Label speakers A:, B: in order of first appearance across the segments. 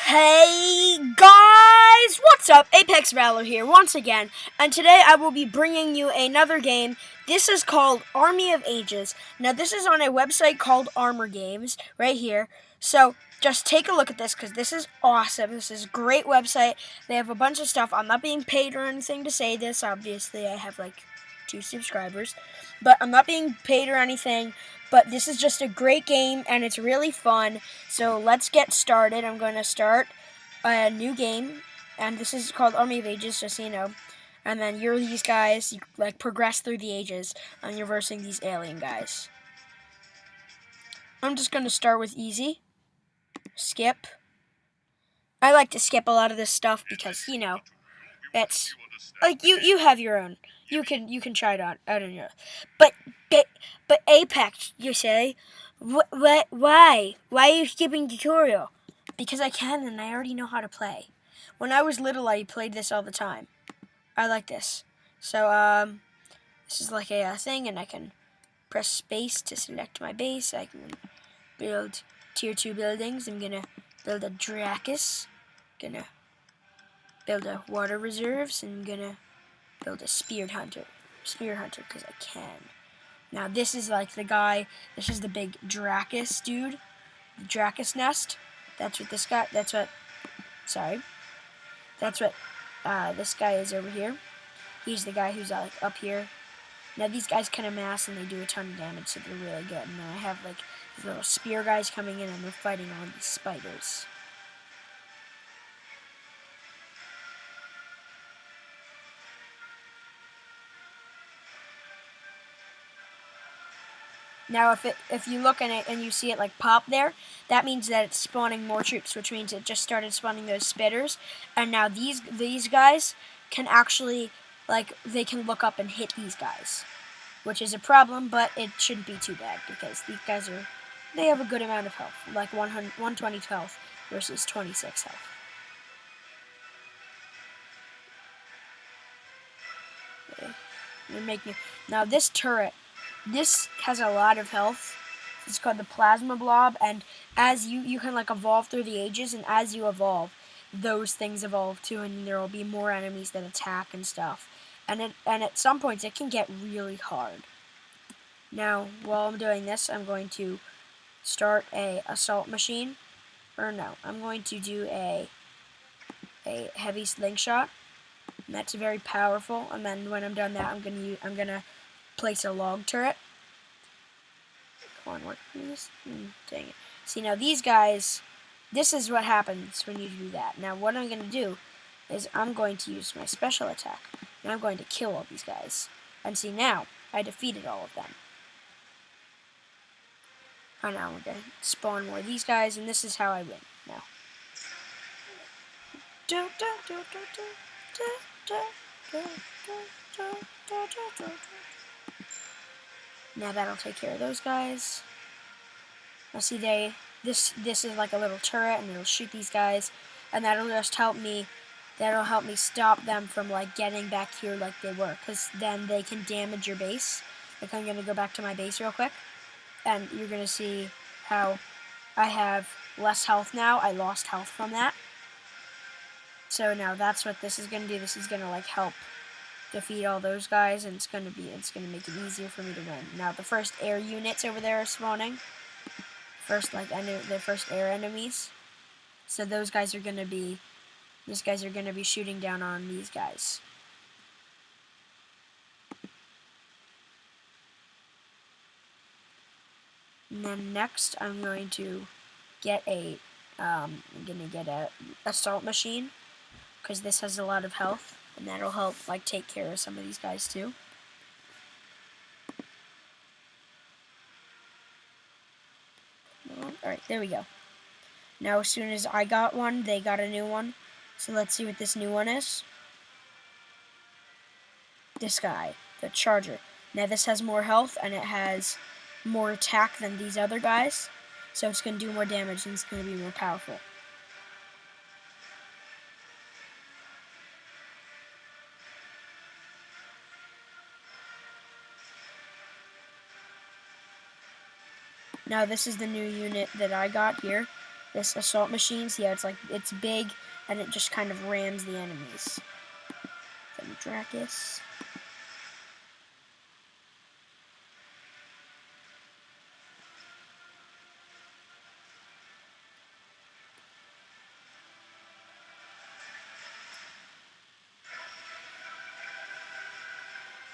A: Hey guys, what's up? ApexValor here once again, and today I will be bringing you another game. This is called Army of Ages. Now this is on a website called Armor Games, right here. So just take a look at this because this is awesome. This is a great website. They have a bunch of stuff. I'm not being paid or anything to say this. Obviously, I have like 2 subscribers, but I'm not being paid or anything. But this is just a great game, and it's really fun. So let's get started. I'm going to start a new game, and this is called Army of Ages, just so you know. And then you're these guys, you like progress through the ages, and you're versing these alien guys. I'm just going to start with easy. Skip. I like to skip a lot of this stuff because, you know, it's like you have your own. You can try it out on your. But but Apex, you say, why? Why are you skipping tutorial? Because I can and I already know how to play. When I was little, I played this all the time. I like this. So this is like a thing, and I can press space to select my base. I can build tier 2 buildings. I'm gonna build a Dracus. Gonna build a water reserves, and I'm gonna build a spear hunter because I can. Now this is like the guy. This is the big Dracus dude, the Dracus nest. That's what this guy. Sorry. That's what this guy is over here. He's the guy who's like up here. Now these guys kind of mass and they do a ton of damage, so they're really good. And then I have like these little spear guys coming in and they're fighting all these spiders. Now, if you look in it and you see it like pop there, that means that it's spawning more troops, which means it just started spawning those spitters. And now these guys can actually, like, they can look up and hit these guys, which is a problem, but it shouldn't be too bad because these guys they have a good amount of health, like 120 health versus 26 health. Okay. Now this turret. This has a lot of health. It's called the Plasma Blob, and as you can like evolve through the ages, and as you evolve, those things evolve too, and there will be more enemies that attack and stuff. And at some points it can get really hard. Now, while I'm doing this, I'm going to start a assault machine. Or no, I'm going to do a heavy slingshot. And that's very powerful. And then when I'm done that, I'm gonna place a log turret. Come on, work, please. Dang it. See, now these guys, this is what happens when you do that. Now, what I'm going to do is I'm going to use my special attack, and I'm going to kill all these guys. And see, now, I defeated all of them. And now we're going to spawn more of these guys, and this is how I win. Now. Now that'll take care of those guys. Now see, this is like a little turret, and it'll shoot these guys, and that'll just help me. That'll help me stop them from like getting back here like they were, because then they can damage your base. Like I'm gonna go back to my base real quick, and you're gonna see how I have less health now. I lost health from that. So now that's what this is gonna do. This is gonna like help defeat all those guys, and it's gonna make it easier for me to win. Now the first air units over there are spawning. The first air enemies. So these guys are gonna be shooting down on these guys. And then next I'm going to get a assault machine, because this has a lot of health. And that'll help like take care of some of these guys too. Alright, there we go. Now as soon as I got one, they got a new one. So let's see what this new one is. This guy, the Charger. Now this has more health and it has more attack than these other guys. So it's going to do more damage and it's going to be more powerful. Now this is the new unit that I got here. this assault machine. See how it's big and it just kind of rams the enemies. Then Dracus.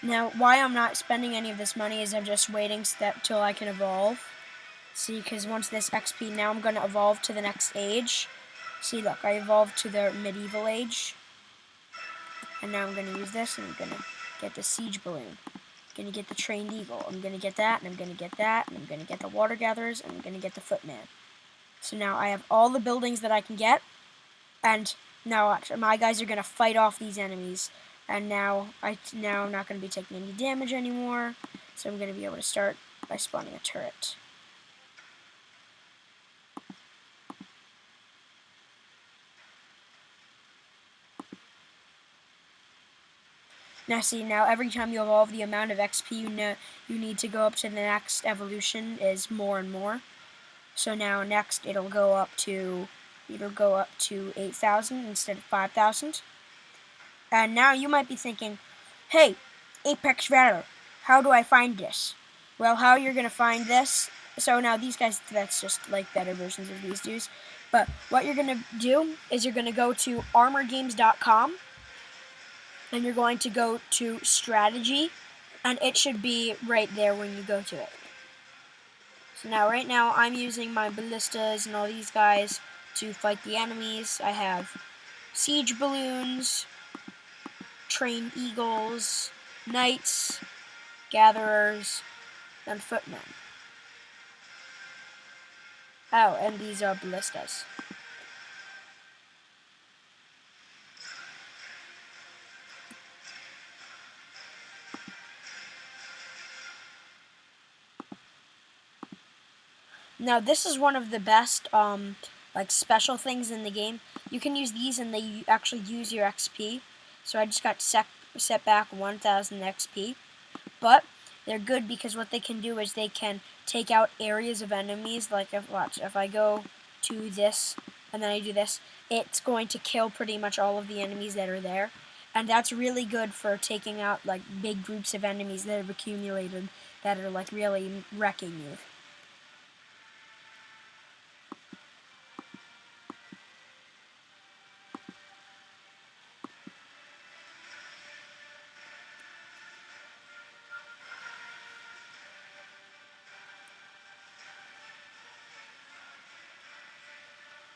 A: Now, why I'm not spending any of this money is I'm just waiting till I can evolve. See, because once this XP, now I'm going to evolve to the next age. See, look, I evolved to the medieval age. And now I'm going to use this, and I'm going to get the siege balloon. I'm going to get the trained eagle. I'm going to get that, and I'm going to get that, and I'm going to get the water gatherers, and I'm going to get the footman. So now I have all the buildings that I can get. And now watch, my guys are going to fight off these enemies. And now I'm not going to be taking any damage anymore. So I'm going to be able to start by spawning a turret. Now see, now every time you evolve, the amount of XP you need to go up to the next evolution is more and more. So now next it'll go up to 8,000 instead of 5,000. And now you might be thinking, hey, ApexValor, how do I find this? Well, how you're going to find this, so now these guys, that's just like better versions of these dudes. But what you're going to do is you're going to go to armorgames.com, and you're going to go to strategy, and it should be right there when you go to it. So now, right now, I'm using my ballistas and all these guys to fight the enemies. I have siege balloons, trained eagles, knights, gatherers, and footmen. Oh, and these are ballistas. Now, this is one of the best, like, special things in the game. You can use these and they actually use your XP. So I just got set back 1,000 XP. But they're good because what they can do is they can take out areas of enemies. Like, if I go to this and then I do this, it's going to kill pretty much all of the enemies that are there. And that's really good for taking out, like, big groups of enemies that have accumulated that are, like, really wrecking you.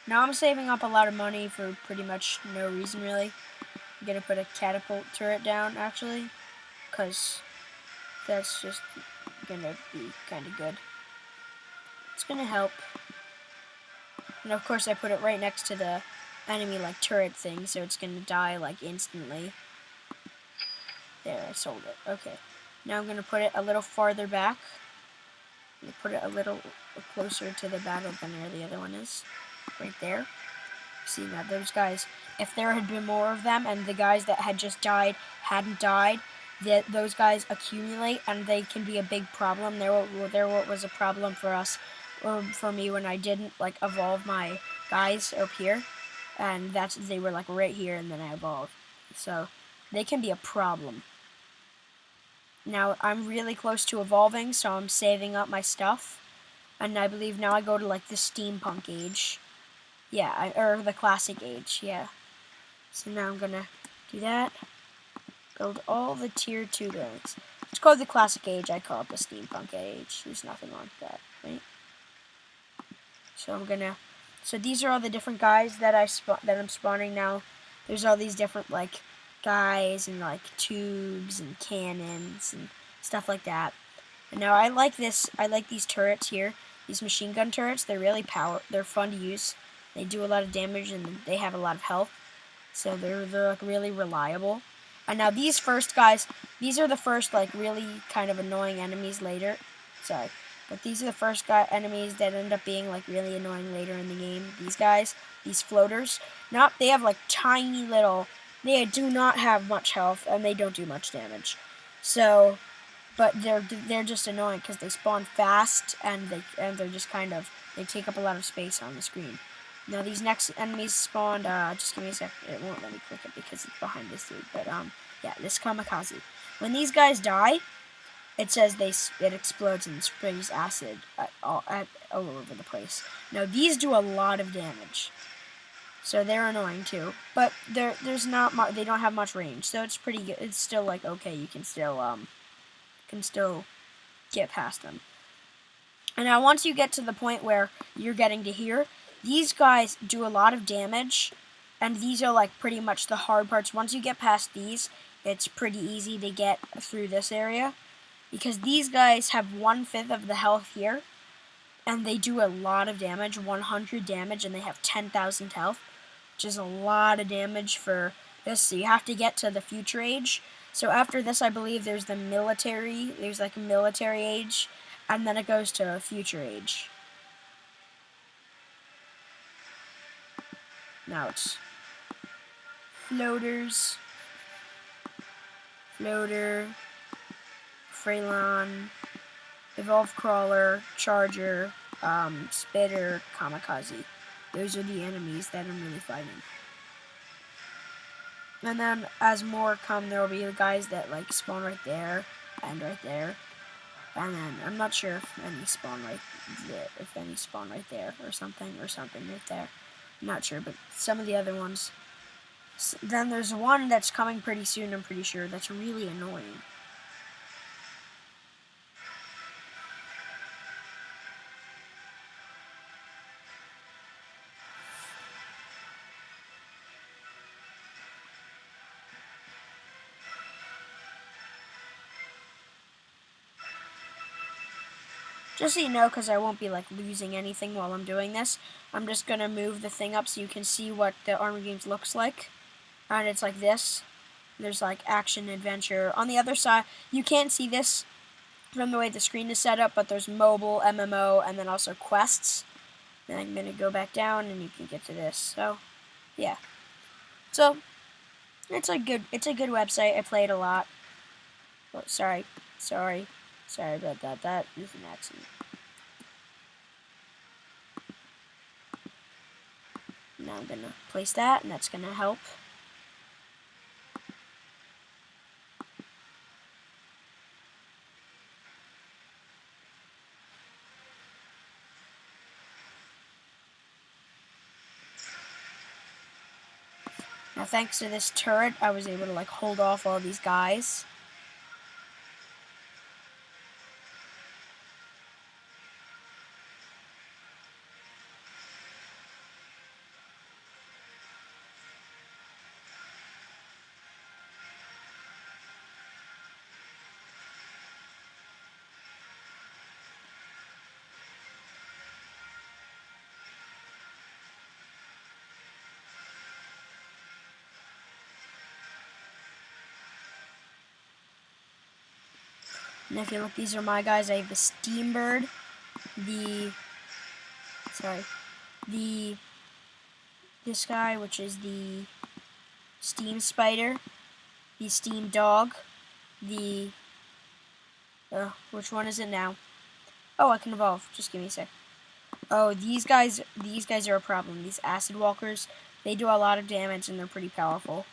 A: Now I'm saving up a lot of money for pretty much no reason, really. I'm going to put a catapult turret down, actually, because that's just going to be kind of good. It's going to help. And of course I put it right next to the enemy, like, turret thing, so it's going to die, like, instantly. There, I sold it. Okay. Now I'm going to put it a little farther back. I'm going to put it a little closer to the battle than where the other one is. Right there. See, now those guys, if there had been more of them and the guys that had just died hadn't died, those guys accumulate and they can be a big problem. There was a problem for us, or for me, when I didn't, like, evolve my guys up here, and they were, like, right here, and then I evolved. So they can be a problem. Now I'm really close to evolving, so I'm saving up my stuff, and I believe now I go to, like, the Steampunk age. Yeah, or the classic age, yeah. So now I'm gonna do that. Build all the tier 2 buildings. It's called the classic age, I call it the steampunk age. There's nothing wrong with that, right? So these are all the different guys that I'm spawning now. There's all these different, like, guys and, like, tubes and cannons and stuff like that. And now I like these turrets here. These machine gun turrets, they're fun to use. They do a lot of damage and they have a lot of health. So they're like, really reliable. And now these first guys, these are the first, like, really kind of annoying enemies later. Sorry. But these are the first enemies that end up being, like, really annoying later in the game. These guys, these floaters. They have, like, tiny little, they do not have much health and they don't do much damage. So, but they're just annoying because they spawn fast and they're just kind of, they take up a lot of space on the screen. Now these next enemies spawned, just give me a sec, it won't let me click it because it's behind this dude, but yeah, this kamikaze. When these guys die, it says it explodes and sprays acid all over the place. Now these do a lot of damage, so they're annoying too. But there's not much. They don't have much range, so it's pretty good. It's still like okay. You can still get past them. And now once you get to the point where you're getting to here, these guys do a lot of damage, and these are like pretty much the hard parts. Once you get past these, it's pretty easy to get through this area. Because these guys have 1/5 of the health here, and they do a lot of damage, 100 damage, and they have 10,000 health, which is a lot of damage for this. So you have to get to the future age. So after this, I believe there's the military, there's like a military age, and then it goes to future age. Now it's floaters, floater, Freelon, Evolved Crawler, Charger, Spitter, Kamikaze. Those are the enemies that I'm really fighting. And then as more come, there will be the guys that like spawn right there and right there. And then I'm not sure if any spawn right there, or something right there. I'm not sure, but some of the other ones. Then there's one that's coming pretty soon, I'm pretty sure, that's really annoying. Just so you know, because I won't be like losing anything while I'm doing this, I'm just going to move the thing up so you can see what the Armor Games looks like. And it's like this. There's like action, adventure. On the other side, you can't see this from the way the screen is set up, but there's mobile, MMO, and then also quests. Then I'm going to go back down and you can get to this. So, yeah. So, it's a good website. I play it a lot. Oh, sorry about that. That is an accident. Now I'm going to place that, and that's going to help. Now thanks to this turret, I was able to like hold off all these guys. And if you look, these are my guys. I have the Steambird, this guy, which is the Steam Spider, the Steam Dog, which one is it now? Oh, I can evolve. Just give me a sec. Oh, these guys are a problem. These Acid Walkers, they do a lot of damage and they're pretty powerful.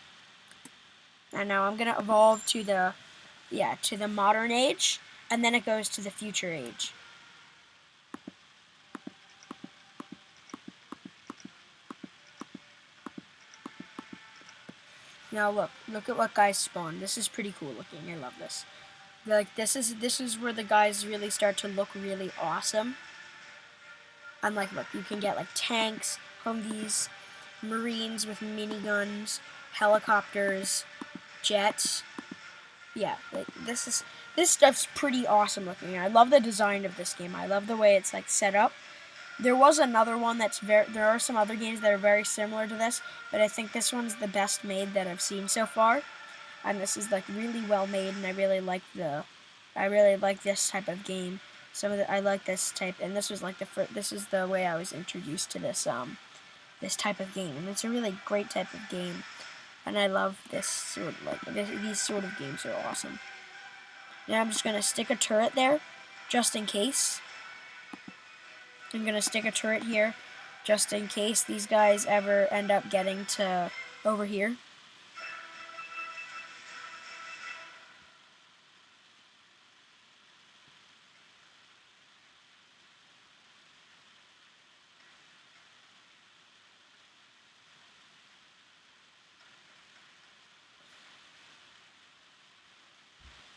A: And now I'm gonna evolve to the modern age, and then it goes to the future age. Now look at what guys spawn. This is pretty cool looking. I love this. Like this is where the guys really start to look really awesome. And like look, you can get like tanks, Humvees, Marines with miniguns, helicopters, jets. Yeah, like this stuff's pretty awesome looking. I love the design of this game. I love the way it's like set up. There was another one there are some other games that are very similar to this, but I think this one's the best made that I've seen so far. And this is like really well made, and I really like this type of game. I like this type, and this was like this is the way I was introduced to this type of game, and it's a really great type of game. And I love these sort of games are awesome. Now I'm just going to stick a turret there, just in case. I'm going to stick a turret here, just in case these guys ever end up getting to over here.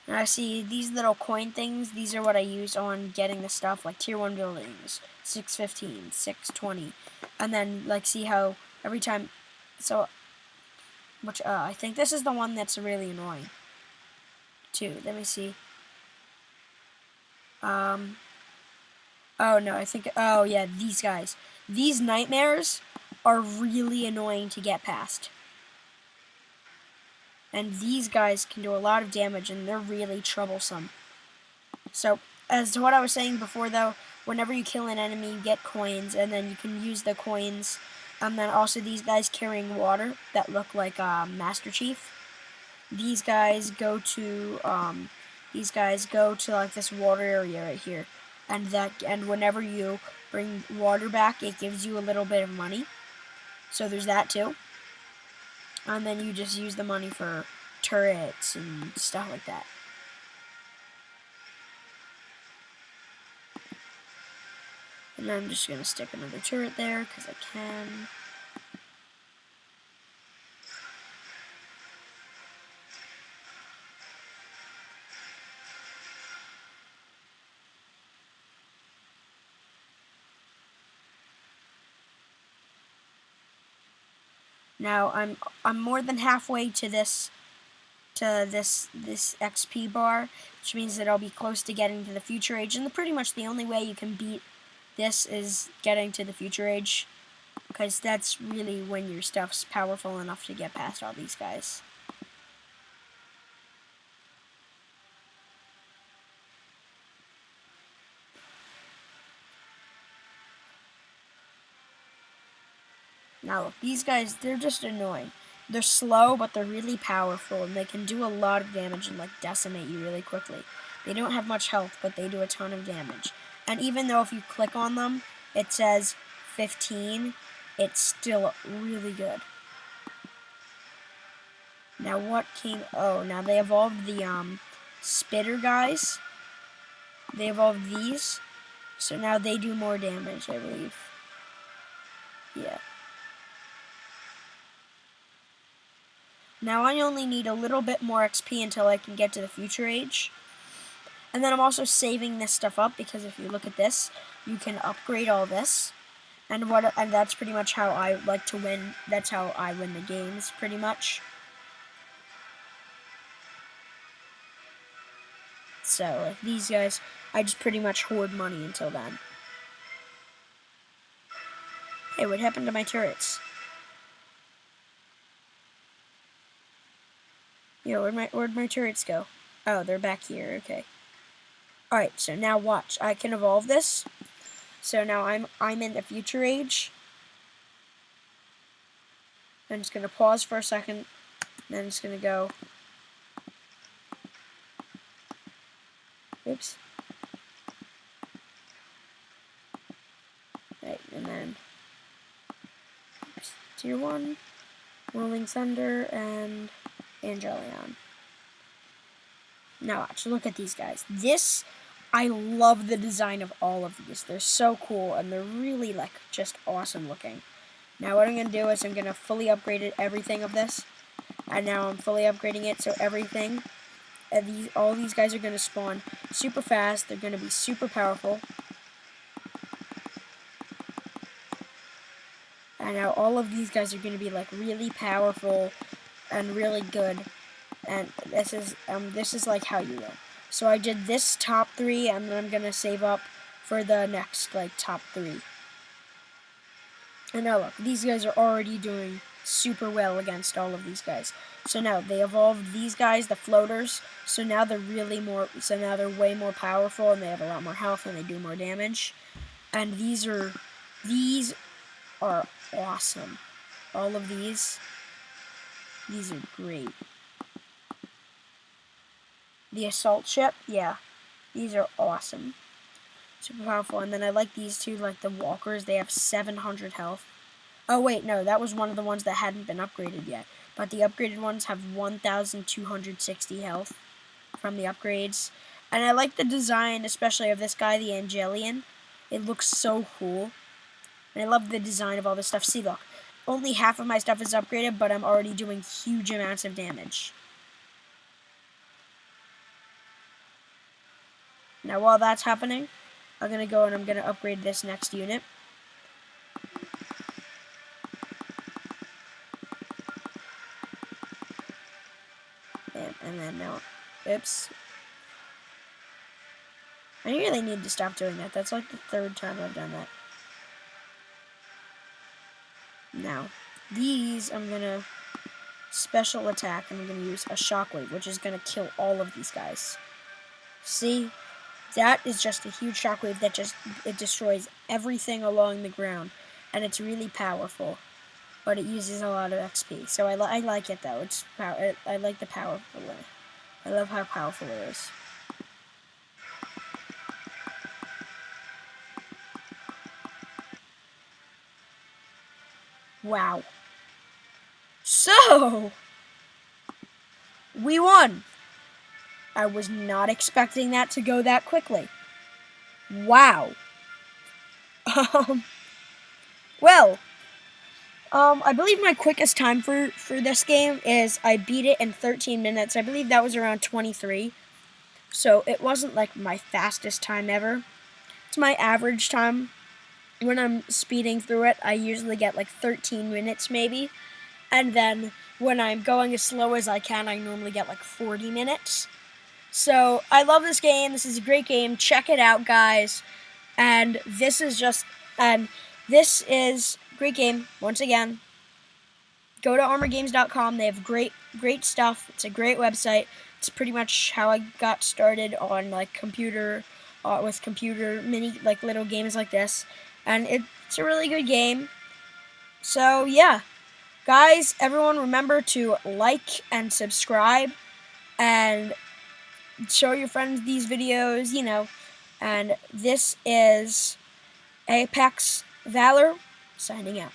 A: And I see these little coin things, these are what I use on getting the stuff, like tier 1 buildings, 615, 620. And then, like, see how every time, so, which, I think this is the one that's really annoying, too. Let me see. Oh, no, I think, oh, yeah, these guys. These nightmares are really annoying to get past. And these guys can do a lot of damage, and they're really troublesome. So, as to what I was saying before, though, whenever you kill an enemy, you get coins, and then you can use the coins. And then also these guys carrying water that look like Master Chief. These guys go to like this water area right here, and whenever you bring water back, it gives you a little bit of money. So there's that too. And then you just use the money for turrets and stuff like that. And I'm just going to stick another turret there because I can. Now I'm more than halfway to this XP bar, which means that I'll be close to getting to the future age. And pretty much the only way you can beat this is getting to the future age, because that's really when your stuff's powerful enough to get past all these guys. Now look, these guys, they're just annoying. They're slow, but they're really powerful, and they can do a lot of damage and like decimate you really quickly. They don't have much health, but they do a ton of damage. And even though if you click on them, it says 15, it's still really good. Now what came, oh, now they evolved the spitter guys. They evolved these, so now they do more damage, I believe. Yeah. Now I only need a little bit more XP until I can get to the future age. And then I'm also saving this stuff up because if you look at this, you can upgrade all this. And that's pretty much how I like to win. That's how I win the games, pretty much. So, like these guys, I just pretty much hoard money until then. Hey, what happened to my turrets? Yo, where'd my turrets go? Oh, they're back here, okay. Alright, so now watch. I can evolve this. So now I'm in the future age. I'm just gonna pause for a second. Then I'm just gonna go. Oops. Right, and then oops, tier 1, Rolling Thunder, and Angelion. Now watch, look at these guys. I love the design of all of these. They're so cool, and they're really, like, just awesome looking. Now what I'm going to do is I'm going to fully upgrade everything of this. And now I'm fully upgrading it, so everything, all these guys are going to spawn super fast. They're going to be super powerful. And now all of these guys are going to be, like, really powerful and really good. And this is like how you win. So I did this top 3, and then I'm gonna save up for the next like top 3. And now look, these guys are already doing super well against all of these guys. So now they evolved these guys, the floaters. So now they're way more powerful, and they have a lot more health, and they do more damage. And these are awesome. All of these are great. The assault ship, yeah, these are awesome. Super powerful. And then I like these two, like the walkers. They have 700 health. Oh, wait, no. That was one of the ones that hadn't been upgraded yet. But the upgraded ones have 1,260 health from the upgrades. And I like the design, especially of this guy, the Angelian. It looks so cool. And I love the design of all this stuff. See, look. Only half of my stuff is upgraded, but I'm already doing huge amounts of damage. Now, while that's happening, I'm going to go and I'm going to upgrade this next unit. And then now, oops. I really need to stop doing that. That's like the 3rd time I've done that. Now, these I'm going to special attack, and I'm going to use a shockwave, which is going to kill all of these guys. See? That is just a huge shockwave that it destroys everything along the ground, and it's really powerful, but it uses a lot of XP. So I like it though. I like the powerful way. I love how powerful it is. Wow. So we won. I was not expecting that to go that quickly. Wow. Well, I believe my quickest time for this game is I beat it in 13 minutes. I believe that was around 23. So it wasn't like my fastest time ever. It's my average time. When I'm speeding through it, I usually get like 13 minutes maybe. And then when I'm going as slow as I can, I normally get like 40 minutes. So I love this game. This is a great game. Check it out, guys. And this is great game. Once again, go to armorgames.com. They have great stuff. It's a great website. It's pretty much how I got started on like computer mini like little games like this, and it's a really good game. So yeah, guys, everyone remember to like and subscribe, and show your friends these videos. And this is ApexValor signing out.